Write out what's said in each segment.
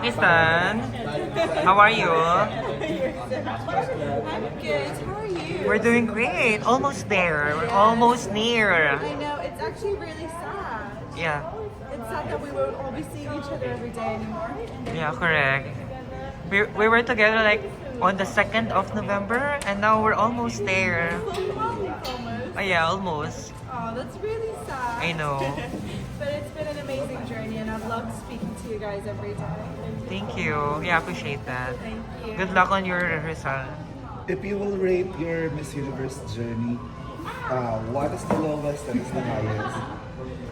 Pakistan, how are you? I'm good. How are you? We're doing great. Almost there. We're almost near. I know. It's actually really sad. Yeah. It's sad that we won't all be seeing each other every day anymore. Yeah, correct. We were together like on the 2nd of November and now we're almost there. Full month almost. Oh yeah, almost. Oh, that's really sad. I know. But it's been an amazing journey, and I've loved speaking to you guys every day. Thank you. Yeah, appreciate that. Thank you. Good luck on your rehearsal. If you will rate your Miss Universe journey, what is the lowest and is the highest?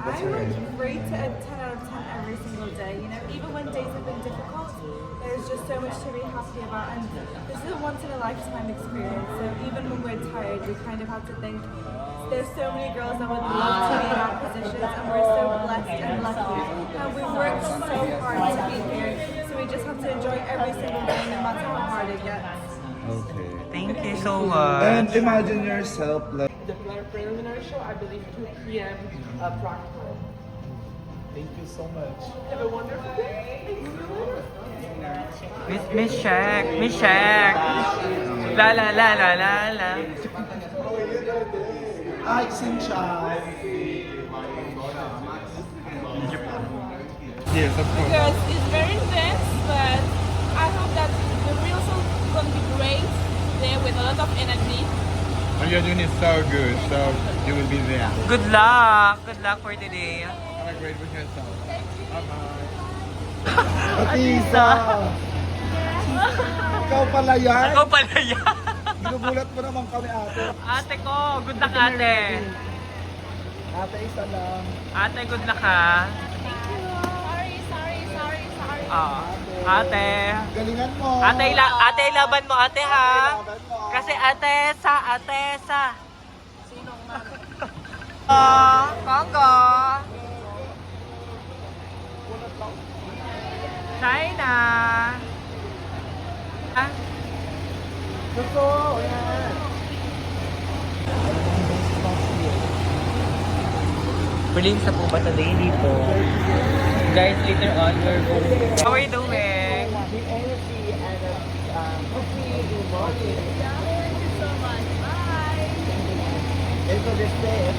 What's I your would rating? rate it a 10 out of 10 every single day. You know, even when days have been difficult, there's just so much to be happy about. And this is a once in a lifetime experience. So even when we're tired, we kind of have to think there's so many girls that would love to be in our positions, and we're so blessed and lucky. And we worked so hard to be here. So we just have to enjoy every single day, no matter how hard it gets. Okay. Thank you so And much. imagine yourself like. The preliminary show, I believe 2 p.m. Practical. Thank you so much. Have a wonderful day. Miss Shaq, Miss Shaq. La la la la la la. Hi, Sincha. Yes, of course. Because it's very intense, but I hope that the rehearsal is going to be great there with a lot of energy. What you're doing is so good, so you will be there. Good luck. Good luck for today. Have a great rehearsal. Bye-bye. Atisa! Ikaw pala yan? Ako pala yan. Ginugulat mo naman kami, ate. Ate ko, good luck ate. Ate, isa lang. Ate, good luck ha. Sorry. Ate. Galingan mo. Ate, ilaban mo ate ha. Laban mo. Kasi ate sa. Sinong Congo. China. Ah, Gusto, yan. Piling sa po ba sa daily po? Guys, later on, we're going. How are you doing? The energy and hopefully the morning. Thank you so much. Bye. And for this day,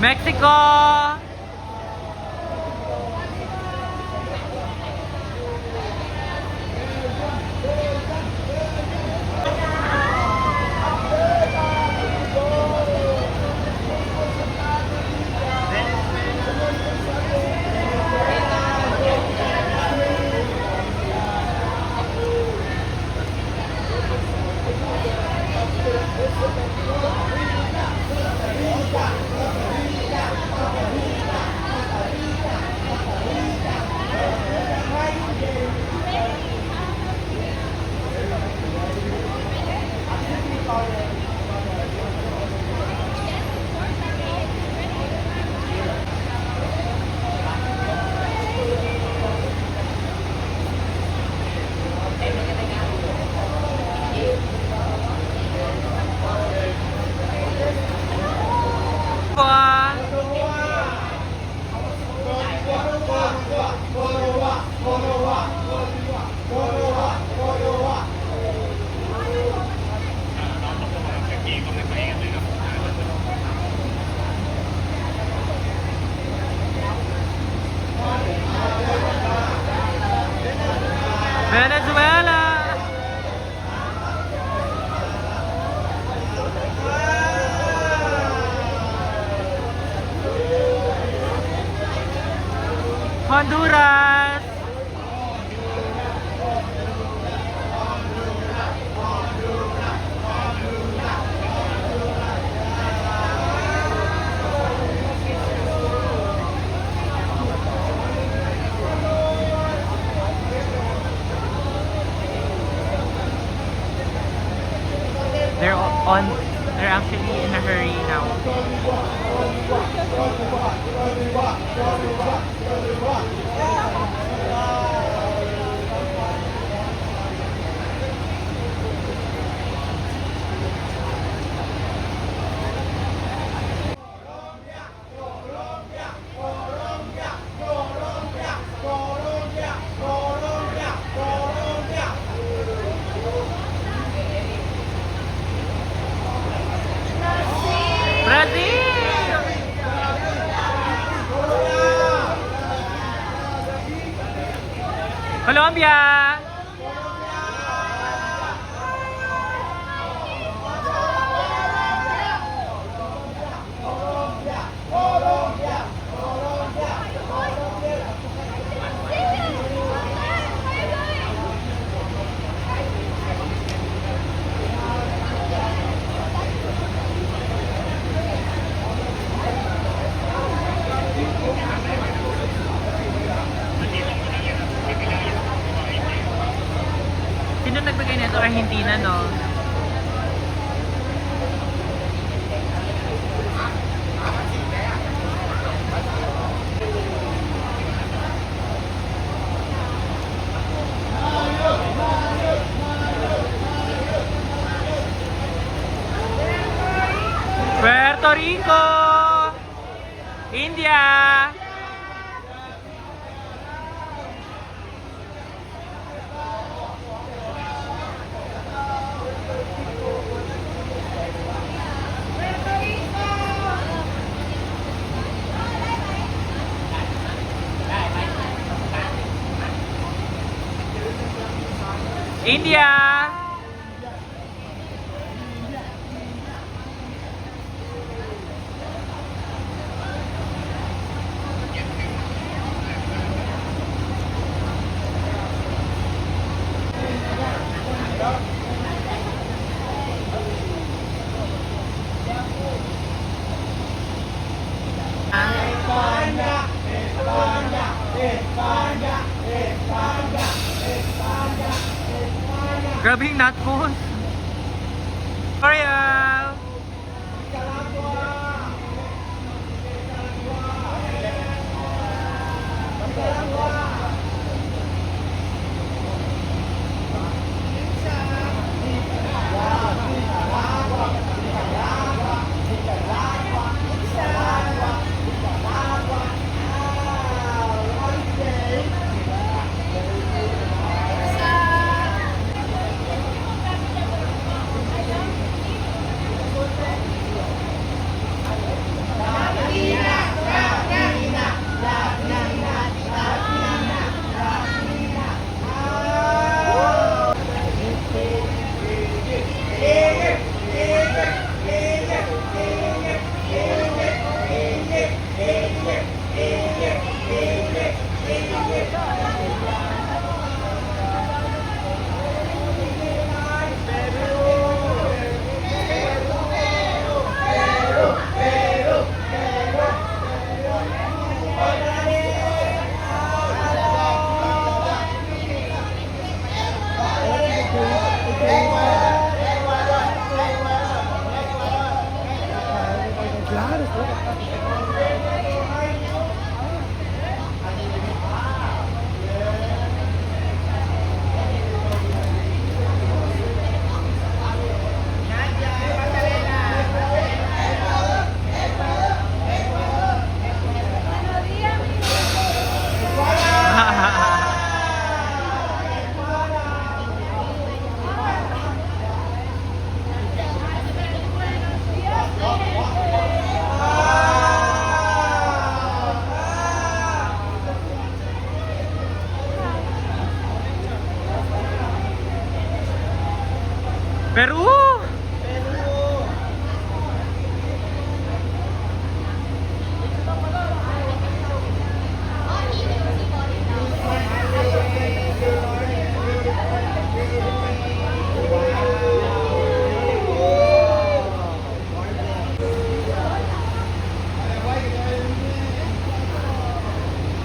Mexico! Venezuela! Honduras! They're actually in a hurry now. Brazil! Colombia! Sino nagbigay nito? Argentina, no? Puerto Rico! India! India! Grabe yung natpos. Korea! Peru!